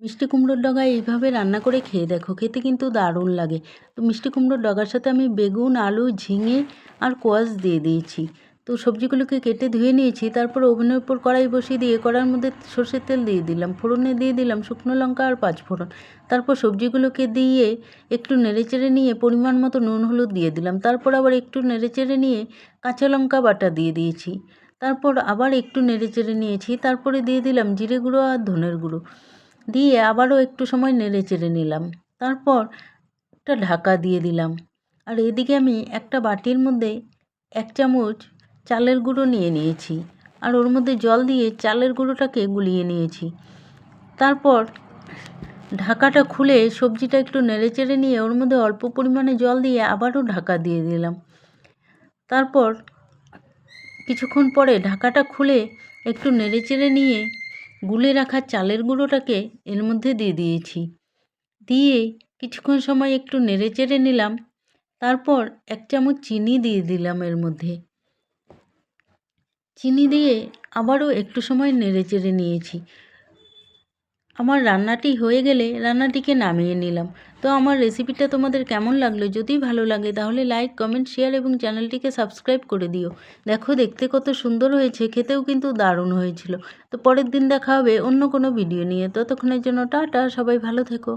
মিষ্টি কুমড়োর ডগা এইভাবে রান্না করে খেয়ে দেখো, খেতে কিন্তু দারুণ লাগে। তো মিষ্টি কুমড়োর ডগার সাথে আমি বেগুন, আলু, ঝিঙে আর কোয়াশ দিয়ে দিয়েছি। তো সবজিগুলোকে কেটে ধুয়ে নিয়েছি। তারপর ওভেনের উপর কড়াই বসিয়ে দিয়ে কড়াইয়ের মধ্যে সর্ষের তেল দিয়ে দিলাম, ফোড়নে দিয়ে দিলাম শুকনো লঙ্কা আর পাঁচফোড়ন। তারপর সবজিগুলোকে দিয়ে একটু নেড়েচেড়ে নিয়ে পরিমাণ মতো নুন হলুদ দিয়ে দিলাম। তারপর আবার একটু নেড়েচেড়ে নিয়ে কাঁচা লঙ্কা বাটা দিয়ে দিয়েছি। তারপর আবার একটু নেড়েচেড়ে নিয়েছি। তারপরে দিয়ে দিলাম জিরে গুঁড়ো আর ধনের গুঁড়ো দিয়ে আবারও একটু সময় নেড়ে চেড়ে নিলাম। তারপর একটা ঢাকা দিয়ে দিলাম। আর এদিকে আমি একটা বাটির মধ্যে 1 চামচ চালের গুঁড়ো নিয়ে নিয়েছি আর ওর মধ্যে জল দিয়ে চালের গুঁড়োটাকে গুলিয়ে নিয়েছি। তারপর ঢাকাটা খুলে সবজিটা একটু নেড়ে চেড়ে নিয়ে ওর মধ্যে অল্প পরিমাণে জল দিয়ে আবারও ঢাকা দিয়ে দিলাম। তারপর কিছুক্ষণ পরে ঢাকাটা খুলে একটু নেড়ে চেড়ে নিয়ে গুলে রাখা চালের গুঁড়োটাকে এর মধ্যে দিয়ে দিয়েছি। দিয়ে কিছুক্ষণ সময় একটু নেড়ে চেড়ে নিলাম। তারপর 1 চামচ চিনি দিয়ে দিলাম এর মধ্যে। চিনি দিয়ে আবারও একটু সময় নেড়ে চেড়ে নিয়েছি। আমার রান্নাটি হয়ে গেলে রান্নাটিকে নামিয়ে নিলাম। তো আমার রেসিপিটা তোমাদের কেমন লাগলো? যদি ভালো লাগে তাহলে লাইক, কমেন্ট, শেয়ার এবং চ্যানেলটিকে সাবস্ক্রাইব করে দিও। দেখো দেখতে কত সুন্দর হয়েছে, খেতেও কিন্তু দারুণ হয়েছিল। তো পরের দিন দেখা হবে অন্য কোনো ভিডিও নিয়ে। ততক্ষণের জন্য টাটা, সবাই ভালো থেকো।